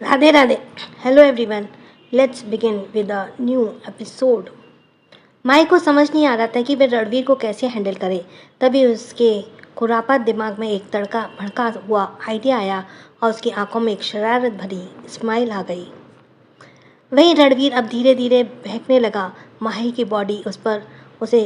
Radhe Radhe. Hello everyone, let's begin with a new episode. माई को समझ नहीं आ रहा था कि वह रणवीर को कैसे हैंडल करे। तभी उसके खुरापात दिमाग में एक तड़का भड़का हुआ आइडिया आया और उसकी आंखों में एक शरारत भरी स्माइल आ गई। वहीं रणवीर अब धीरे धीरे बहकने लगा। माही की बॉडी उस पर उसे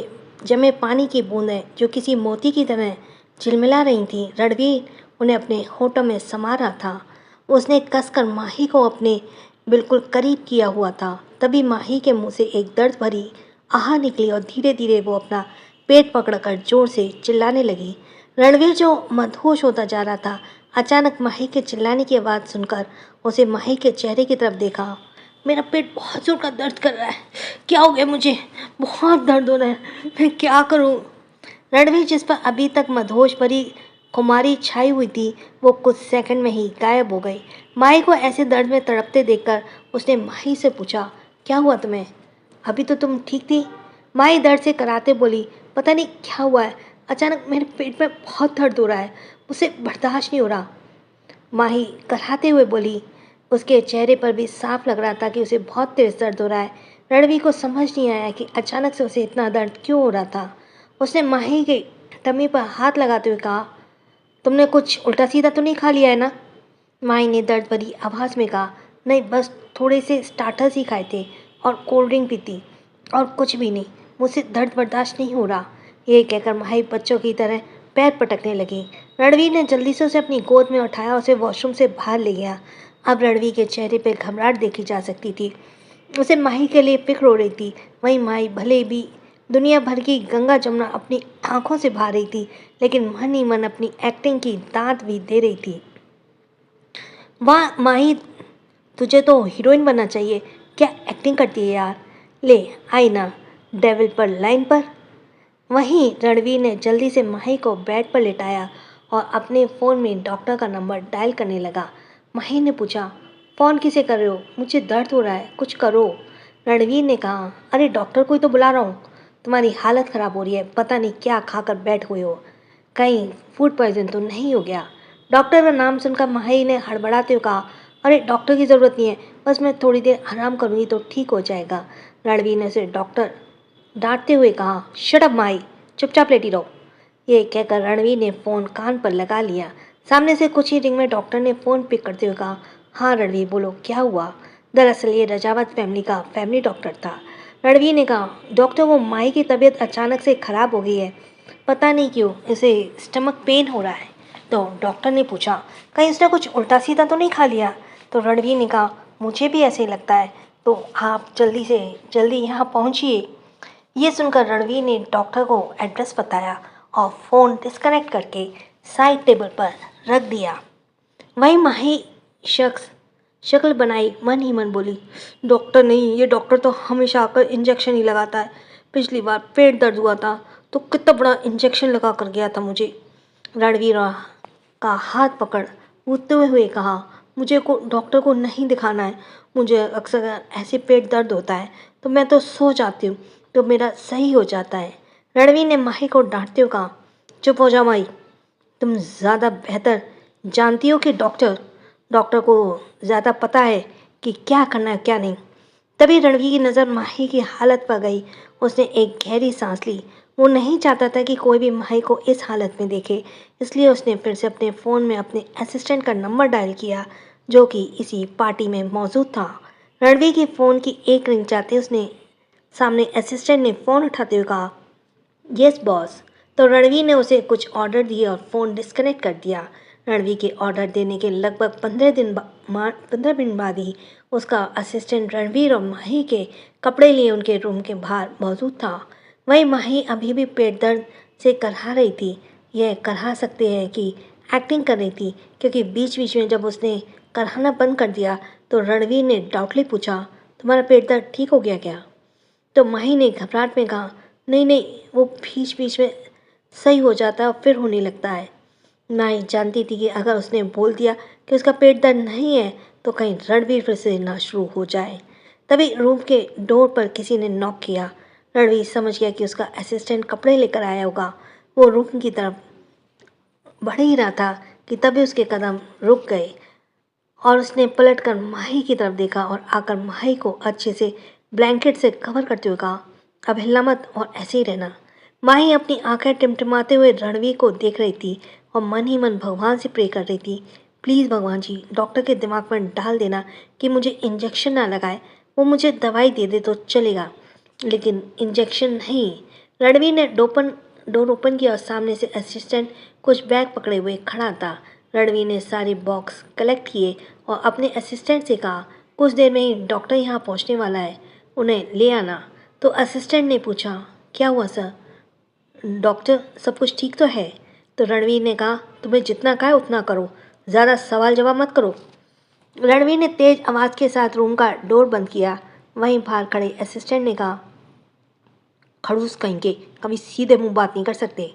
जमे पानी की बूंदें जो किसी मोती की तरह झिलमिला रही थीं। रणवीर उन्हें अपने होठों में समा रहा था। उसने कसकर माही को अपने बिल्कुल करीब किया हुआ था। तभी माही के मुंह से एक दर्द भरी आह निकली और धीरे धीरे वो अपना पेट पकड़कर जोर से चिल्लाने लगी। रणवीर जो मदहोश होता जा रहा था, अचानक माही के चिल्लाने की आवाज़ सुनकर उसे माही के चेहरे की तरफ देखा। मेरा पेट बहुत जोर का दर्द कर रहा है। क्या हो गया मुझे? बहुत दर्द हो रहा है। मैं क्या करूं? रणवीर, जिस पर अभी तक मदहोश भरी खुमारी छाई हुई थी, वो कुछ सेकंड में ही गायब हो गई। माही को ऐसे दर्द में तड़पते देखकर उसने माही से पूछा, क्या हुआ तुम्हें? अभी तो तुम ठीक थी। माही दर्द से कराते बोली, पता नहीं क्या हुआ है, अचानक मेरे पेट में बहुत दर्द हो रहा है, मुझसे बर्दाश्त नहीं हो रहा। माही कराते हुए बोली। उसके चेहरे पर भी साफ लग रहा था कि उसे बहुत तेज दर्द हो रहा है। रणवीर को समझ नहीं आया कि अचानक से उसे इतना दर्द क्यों हो रहा था। उसने माही के टमी पर हाथ लगाते हुए कहा, तुमने कुछ उल्टा सीधा तो नहीं खा लिया है ना? माही ने दर्द भरी आवाज़ में कहा, नहीं, बस थोड़े से स्टार्टर्स ही खाए थे और कोल्ड ड्रिंक पीती, और कुछ भी नहीं, मुझसे दर्द बर्दाश्त नहीं हो रहा। ये कहकर माही बच्चों की तरह पैर पटकने लगी। रणवीर ने जल्दी से उसे अपनी गोद में उठाया और उसे वॉशरूम से बाहर ले गया। अब रणवीर के चेहरे पर घबराहट देखी जा सकती थी। उसे माही के लिए फिक्र हो रही थी। वहीं माही भले भी दुनिया भर की गंगा जमुना अपनी आंखों से बहा रही थी, लेकिन मन ही मन अपनी एक्टिंग की दांत भी दे रही थी। वाह माही, तुझे तो हीरोइन बनना चाहिए। क्या एक्टिंग करती है यार। ले आई ना डेविल पर लाइन पर। वहीं रणवीर ने जल्दी से माही को बेड पर लेटाया और अपने फ़ोन में डॉक्टर का नंबर डायल करने लगा। माही ने पूछा, फ़ोन किसे कर रहे हो? मुझे दर्द हो रहा है, कुछ करो। रणवीर ने कहा, अरे डॉक्टर को ही तो बुला रहा हूँ। तुम्हारी हालत ख़राब हो रही है, पता नहीं क्या खाकर बैठ हुए हो, कहीं फूड पॉइजन तो नहीं हो गया। डॉक्टर का नाम सुनकर माही ने हड़बड़ाते हुए कहा, अरे डॉक्टर की ज़रूरत नहीं है, बस मैं थोड़ी देर आराम करूँगी तो ठीक हो जाएगा। रणवीर ने उसे डॉक्टर डांटते हुए कहा, शट अप माही, चुपचाप लेटी रहो। ये कहकर रणवीर ने फ़ोन कान पर लगा लिया। सामने से कुछ ही रिंग में डॉक्टर ने फ़ोन पिक करते हुए कहा, हाँ रणवीर बोलो, क्या हुआ? दरअसल ये रजावत फैमिली का फैमिली डॉक्टर था। रणवीर ने कहा, डॉक्टर वो माही की तबीयत अचानक से ख़राब हो गई है, पता नहीं क्यों इसे स्टमक पेन हो रहा है। तो डॉक्टर ने पूछा, कहीं उसने कुछ उल्टा सीधा तो नहीं खा लिया? तो रणवीर ने कहा, मुझे भी ऐसे ही लगता है, तो आप जल्दी से जल्दी यहाँ पहुँचिए। ये सुनकर रणवीर ने डॉक्टर को एड्रेस बताया और फ़ोन डिस्कनेक्ट करके साइड टेबल पर रख दिया। वहीं माही शख्स शक्ल बनाई, मन ही मन बोली, डॉक्टर नहीं, ये डॉक्टर तो हमेशा आकर इंजेक्शन ही लगाता है। पिछली बार पेट दर्द हुआ था तो कितना बड़ा इंजेक्शन लगा कर गया था मुझे। रणवीर का हाथ पकड़ कूदते हुए कहा, मुझे को डॉक्टर को नहीं दिखाना है। मुझे अक्सर ऐसे पेट दर्द होता है तो मैं तो सो जाती हूँ, तो मेरा सही हो जाता है। रणवीर ने माही को डांटते हुए कहा, चुप हो जा माही, तुम ज़्यादा बेहतर जानती हो कि डॉक्टर डॉक्टर को ज़्यादा पता है कि क्या करना है क्या नहीं। तभी रणवीर की नज़र माही की हालत पर गई। उसने एक गहरी सांस ली। वो नहीं चाहता था कि कोई भी माही को इस हालत में देखे, इसलिए उसने फिर से अपने फ़ोन में अपने असिस्टेंट का नंबर डायल किया, जो कि इसी पार्टी में मौजूद था। रणवीर की फ़ोन की एक रिंग जाते उसने सामने असिस्टेंट ने फ़ोन उठाते हुए कहा, यस बॉस। तो रणवीर ने उसे कुछ ऑर्डर दिए और फ़ोन डिस्कनेक्ट कर दिया। रणवीर के ऑर्डर देने के लगभग 15 दिन बाद ही उसका असिस्टेंट रणवीर और माही के कपड़े लिए उनके रूम के बाहर मौजूद था। वहीं माही अभी भी पेट दर्द से करहा रही थी। यह करहा सकते हैं कि एक्टिंग कर रही थी, क्योंकि बीच बीच में जब उसने करहाना बंद कर दिया तो रणवीर ने डाउटली पूछा, तुम्हारा पेट दर्द ठीक हो गया क्या? तो माही ने घबराहट में कहा, नहीं नहीं, वो बीच बीच में सही हो जाता है और फिर होने लगता है। माही जानती थी कि अगर उसने बोल दिया कि उसका पेट दर्द नहीं है तो कहीं रणवीर फिर से ना शुरू हो जाए। तभी रूम के डोर पर किसी ने नॉक किया। रणवीर समझ गया कि उसका असिस्टेंट कपड़े लेकर आया होगा। वो रूम की तरफ बढ़ ही रहा था कि तभी उसके कदम रुक गए और उसने पलटकर माही की तरफ देखा और आकर माही को अच्छे से ब्लैंकेट से कवर करते हुए कहा, अब हिलना मत और ऐसे ही रहना। माही अपनी आंखें टिमटिमाते हुए रणवीर को देख रही थी और मन ही मन भगवान से प्रे कर रही थी, प्लीज़ भगवान जी डॉक्टर के दिमाग में डाल देना कि मुझे इंजेक्शन ना लगाए, वो मुझे दवाई दे दे तो चलेगा लेकिन इंजेक्शन नहीं। रणवीर ने डोर ओपन किया और सामने से असिस्टेंट कुछ बैग पकड़े हुए खड़ा था। रणवीर ने सारे बॉक्स कलेक्ट किए और अपने असिस्टेंट से कहा, कुछ देर में ही डॉक्टर यहाँ पहुँचने वाला है, उन्हें ले आना। तो असिस्टेंट ने पूछा, क्या हुआ सर? डॉक्टर सब कुछ ठीक तो है? तो रणवीर ने कहा, तुम्हें जितना कहा उतना करो, ज़्यादा सवाल जवाब मत करो। रणवीर ने तेज आवाज़ के साथ रूम का डोर बंद किया। वहीं बाहर खड़े असिस्टेंट ने कहा, खड़ूस कहीं के, कभी सीधे मुंह बात नहीं कर सकते।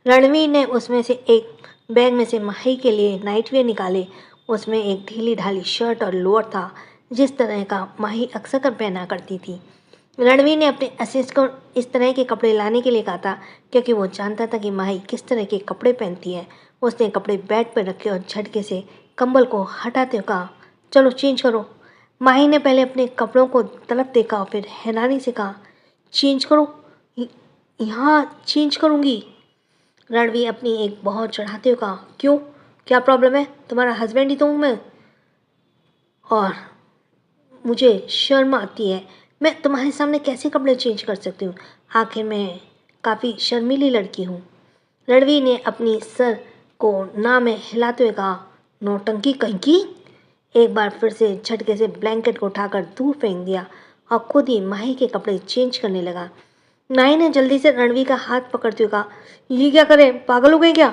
रणवीर ने उसमें से एक बैग में से माही के लिए नाइटवेयर निकाले। उसमें एक ढीली ढाली शर्ट और लोअर था, जिस तरह का माही अक्सर कर पहना करती थी। रणवीर ने अपने असिस्ट को इस तरह के कपड़े लाने के लिए कहा था क्योंकि वो जानता था कि माही किस तरह के कपड़े पहनती है। उसने कपड़े बेड पर रखे और झटके से कंबल को हटाते हुए कहा, चलो चेंज करो। माही ने पहले अपने कपड़ों को तलब देखा और फिर हैरानी से कहा, चेंज करो? यहाँ चेंज करूँगी? रणवीर अपनी एक बहुत चढ़ाते हुए कहा, क्यों, क्या प्रॉब्लम है? तुम्हारा हस्बैंड ही तो हूँ मैं और मुझे शर्म आती है, मैं तुम्हारे सामने कैसे कपड़े चेंज कर सकती हूँ? आखिर मैं काफ़ी शर्मीली लड़की हूँ। रणवीर ने अपनी सर को ना में हिलाते हुए कहा, नौटंकी कहीं की। एक बार फिर से झटके से ब्लैंकेट को उठाकर दूर फेंक दिया और खुद ही माही के कपड़े चेंज करने लगा। माही ने जल्दी से रणवीर का हाथ पकड़ते हुए कहा, ये क्या करें, पागल हो गए क्या?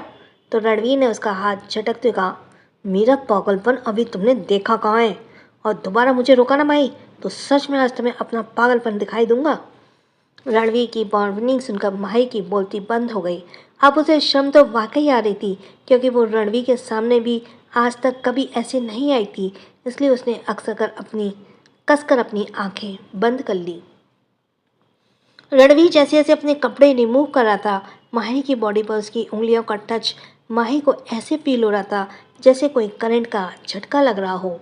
तो रणवीर ने उसका हाथ झटकते हुए कहा, मेरा पागलपन अभी तुमने देखा कहाँ है, और दोबारा मुझे रोका ना माही तो सच में आज तुम्हें अपना पागलपन दिखाई दूंगा। रणवीर की वार्निंग सुनकर माही की बोलती बंद हो गई। अब उसे शर्म तो वाकई आ रही थी क्योंकि वो रणवीर के सामने भी आज तक कभी ऐसे नहीं आई थी, इसलिए उसने कसकर अपनी आंखें बंद कर ली। रणवीर जैसे जैसे अपने कपड़े रिमूव कर रहा था, माही की बॉडी पर उसकी उंगलियों का टच माही को ऐसे फील हो रहा था जैसे कोई करंट का झटका लग रहा हो।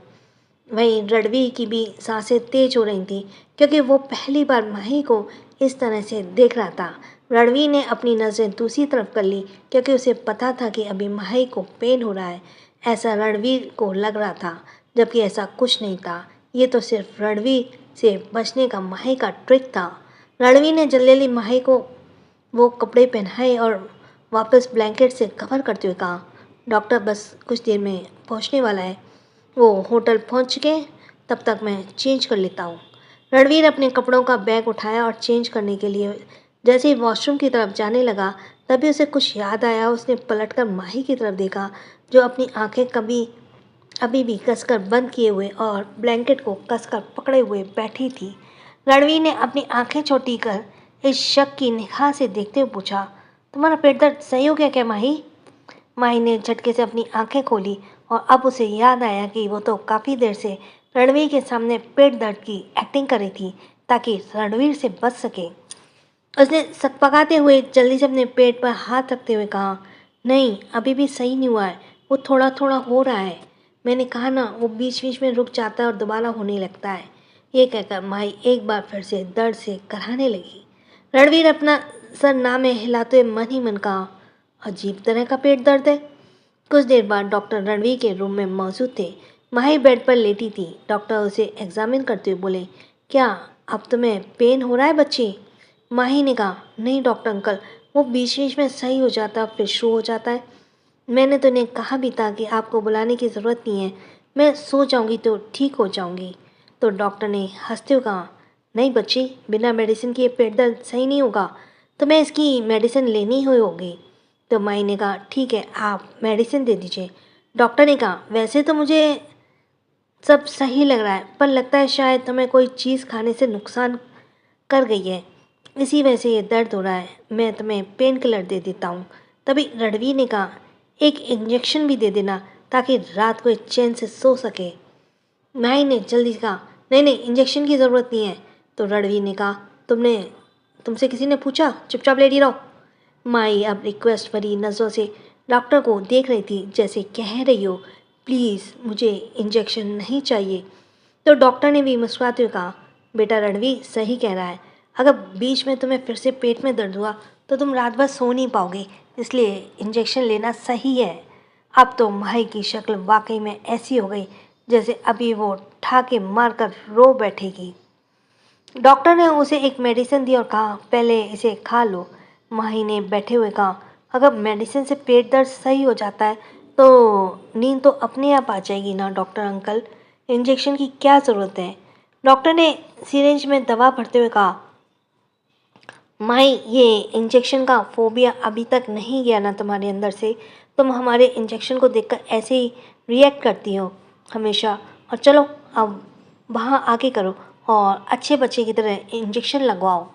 वहीं रणवीर की भी सांसें तेज हो रही थीं क्योंकि वो पहली बार माही को इस तरह से देख रहा था। रणवीर ने अपनी नज़रें दूसरी तरफ कर ली क्योंकि उसे पता था कि अभी माही को पेन हो रहा है। ऐसा रणवीर को लग रहा था, जबकि ऐसा कुछ नहीं था। ये तो सिर्फ रणवीर से बचने का माही का ट्रिक था। रणवीर ने जल्दी माही को वो कपड़े पहनाए और वापस ब्लैंकेट से कवर करते हुए कहा, डॉक्टर बस कुछ देर में पहुंचने वाला है, वो होटल पहुंच चुके हैं, तब तक मैं चेंज कर लेता हूँ। रणवीर अपने कपड़ों का बैग उठाया और चेंज करने के लिए जैसे ही वॉशरूम की तरफ जाने लगा, तभी उसे कुछ याद आया। उसने पलटकर माही की तरफ देखा, जो अपनी आंखें अभी भी कसकर बंद किए हुए और ब्लैंकेट को कसकर पकड़े हुए बैठी थी। रणवीर ने अपनी आंखें छोटी कर इस शक की निगाह से देखते हुए पूछा, तुम्हारा पेट दर्द सही हो गया क्या माही? माही ने झटके से अपनी आंखें खोली और अब उसे याद आया कि वो तो काफ़ी देर से रणवीर के सामने पेट दर्द की एक्टिंग कर रही थी ताकि रणवीर से बच सके। उसने सकपकाते हुए जल्दी से अपने पेट पर हाथ रखते हुए कहा, नहीं अभी भी सही नहीं हुआ है, वो थोड़ा थोड़ा हो रहा है, मैंने कहा ना वो बीच बीच में रुक जाता है और दोबारा होने लगता है। ये कहकर माही एक बार फिर से दर्द से कराने लगी। रणवीर अपना सर ना में हिलाते हुए मन ही मन कहा, अजीब तरह का पेट दर्द है। कुछ देर बाद डॉक्टर रणवीर के रूम में मौजूद थे। माही बेड पर लेटी थी। डॉक्टर उसे एग्जामिन करते हुए बोले, क्या अब तुम्हें पेन हो रहा है बच्ची? माही ने कहा, नहीं डॉक्टर अंकल, वो बीच बीच में सही हो जाता फिर शुरू हो जाता है। मैंने तो इन्हें कहा भी था कि आपको बुलाने की ज़रूरत नहीं है, मैं सो जाऊंगी तो ठीक हो जाऊंगी। तो डॉक्टर ने हंसते हुए कहा, नहीं बच्ची, बिना मेडिसिन के ये पेट दर्द सही नहीं होगा, तुम्हें इसकी मेडिसिन लेनी ही होगी। तो माई ने कहा, ठीक है आप मेडिसिन दे दीजिए। डॉक्टर ने कहा, वैसे तो मुझे सब सही लग रहा है, पर लगता है शायद तुम्हें कोई चीज़ खाने से नुकसान कर गई है, इसी वजह से ये दर्द हो रहा है, मैं तुम्हें पेन किलर दे देता हूँ। तभी रणवीर ने कहा, एक इंजेक्शन भी दे देना ताकि रात को चैन से सो सके। माई ने जल्दी से कहा, नहीं नहीं इंजेक्शन की ज़रूरत नहीं है। तो रणवीर ने कहा, तुमसे किसी ने पूछा, चुपचाप लेटी रहो। माई अब रिक्वेस्ट भरी नज़रों से डॉक्टर को देख रही थी, जैसे कह रही हो प्लीज़ मुझे इंजेक्शन नहीं चाहिए। तो डॉक्टर ने भी मुस्कुराते हुए कहा, बेटा रणवीर सही कह रहा है, अगर बीच में तुम्हें फिर से पेट में दर्द हुआ तो तुम रात भर सो नहीं पाओगे, इसलिए इंजेक्शन लेना सही है। अब तो माही की शक्ल वाकई में ऐसी हो गई जैसे अभी वो ठाके मारकर रो बैठेगी। डॉक्टर ने उसे एक मेडिसिन दी और कहा, पहले इसे खा लो। माही ने बैठे हुए कहा, अगर मेडिसिन से पेट दर्द सही हो जाता है तो नींद तो अपने आप आ जाएगी ना डॉक्टर अंकल, इंजेक्शन की क्या ज़रूरत है। डॉक्टर ने सिरिंज में दवा भरते हुए कहा, माई ये इंजेक्शन का फोबिया अभी तक नहीं गया ना तुम्हारे अंदर से, तुम हमारे इंजेक्शन को देखकर ऐसे ही रिएक्ट करती हो हमेशा। और चलो अब वहाँ आके करो और अच्छे बच्चे की तरह इंजेक्शन लगवाओ।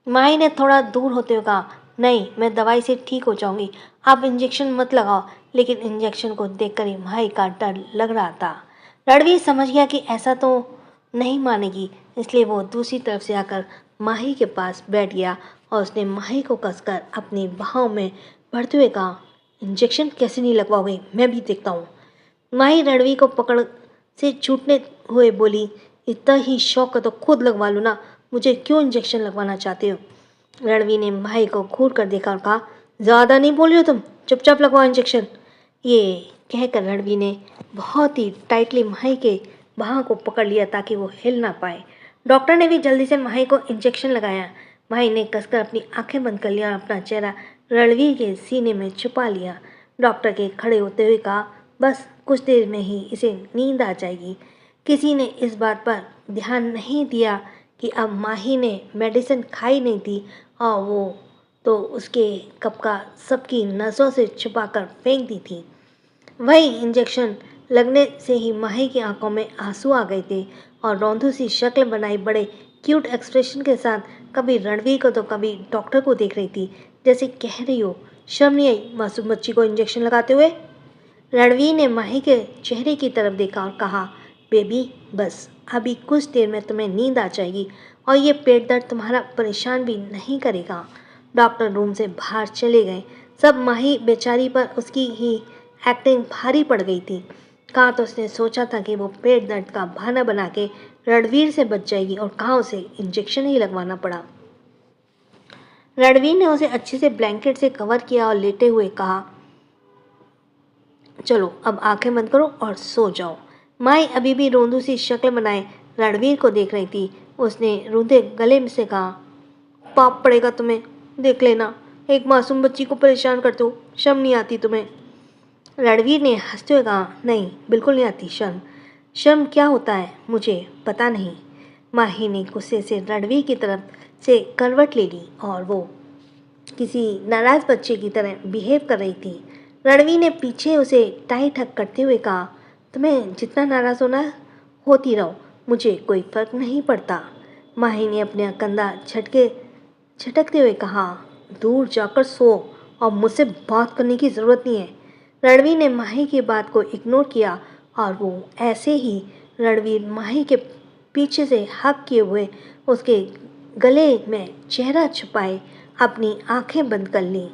माई ने थोड़ा दूर होते हुए कहा, नहीं मैं दवाई से ठीक हो जाऊंगी, आप इंजेक्शन मत लगाओ। लेकिन इंजेक्शन को देखकर ही माई का डर लग रहा था। रणवीर समझ गया कि ऐसा तो नहीं मानेगी, इसलिए वो दूसरी तरफ से आकर माही के पास बैठ गया और उसने माही को कसकर अपनी बाहों में भरते हुए कहा, इंजेक्शन कैसे नहीं लगवाओगे, मैं भी देखता हूँ। माही रणवीर को पकड़ से छूटने हुए बोली, इतना ही शौक है तो खुद लगवा लो ना, मुझे क्यों इंजेक्शन लगवाना चाहते हो। रणवीर ने माही को घूर कर देखा और कहा, ज़्यादा नहीं बोल रही हो तुम, चुपचाप लगवाओ इंजेक्शन। ये कहकर रणवीर ने बहुत ही टाइटली माही के बाहों को पकड़ लिया ताकि वो हिल ना पाए। डॉक्टर ने भी जल्दी से माही को इंजेक्शन लगाया। माही ने कसकर अपनी आंखें बंद कर लिया और अपना चेहरा रणवीर के सीने में छुपा लिया। डॉक्टर के खड़े होते हुए कहा, बस कुछ देर में ही इसे नींद आ जाएगी। किसी ने इस बात पर ध्यान नहीं दिया कि अब माही ने मेडिसिन खाई नहीं थी और वो तो उसके कप का सबकी नसों से छुपाकर फेंक दी थी। वही इंजेक्शन लगने से ही माही की आंखों में आंसू आ गए थे और रौंदू सी शक्ल बनाई बड़े क्यूट एक्सप्रेशन के साथ कभी रणवीर को तो कभी डॉक्टर को देख रही थी, जैसे कह रही हो, शर्म नहीं आई मासूम बच्ची को इंजेक्शन लगाते हुए। रणवीर ने माही के चेहरे की तरफ देखा और कहा, बेबी बस अभी कुछ देर में तुम्हें नींद आ जाएगी और ये पेट दर्द तुम्हारा परेशान भी नहीं करेगा। डॉक्टर रूम से बाहर चले गए। सब माही बेचारी पर उसकी ही एक्टिंग भारी पड़ गई थी। कहाँ तो उसने सोचा था कि वो पेट दर्द का बहाना बना के रणवीर से बच जाएगी और कहाँ उसे इंजेक्शन ही लगवाना पड़ा। रणवीर ने उसे अच्छे से ब्लैंकेट से कवर किया और लेटे हुए कहा, चलो अब आंखें बंद करो और सो जाओ। माई अभी भी रोंदू सी शक्ल बनाए रणवीर को देख रही थी। उसने रूंधे गले से कहा, पाप पड़ेगा तुम्हें, देख लेना एक मासूम बच्ची को परेशान करते हो, शर्म नहीं आती तुम्हें। रणवीर ने हंसते हुए कहा, नहीं बिल्कुल नहीं आती शर्म। शर्म क्या होता है मुझे पता नहीं। माही ने गुस्से से रणवीर की तरफ से करवट ले ली और वो किसी नाराज बच्चे की तरह बिहेव कर रही थी। रणवीर ने पीछे उसे टाइट हक करते हुए कहा, तुम्हें जितना नाराज होना है, होती रहो, मुझे कोई फर्क नहीं पड़ता। माही ने अपने कंधा झटकते हुए कहा, दूर जाकर सो और मुझसे बात करने की ज़रूरत नहीं है। रणवीर ने माही की बात को इग्नोर किया और वो ऐसे ही रणवीर माही के पीछे से हक किए हुए उसके गले में चेहरा छुपाए अपनी आंखें बंद कर ली।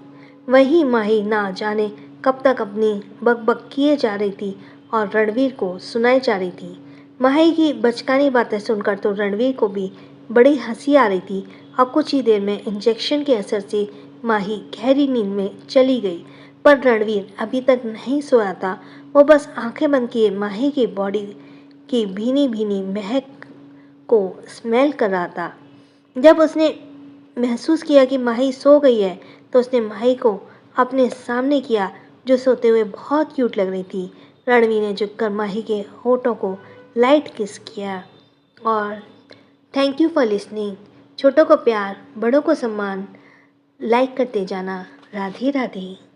वही माही ना जाने कब तक अपनी बकबक किए जा रही थी और रणवीर को सुनाई जा रही थी। माही की बचकानी बातें सुनकर तो रणवीर को भी बड़ी हंसी आ रही थी और कुछ ही देर में इंजेक्शन के असर से माही गहरी नींद में चली गई। पर रणवीर अभी तक नहीं सोया था। वो बस आंखें बंद किए माही की बॉडी की भीनी भीनी महक को स्मेल कर रहा था। जब उसने महसूस किया कि माही सो गई है तो उसने माही को अपने सामने किया जो सोते हुए बहुत क्यूट लग रही थी। रणवीर ने झुककर माही के होठों को लाइट किस किया और थैंक यू फॉर लिसनिंग। छोटों को प्यार, बड़ों को सम्मान, लाइक करते जाना। राधे राधे।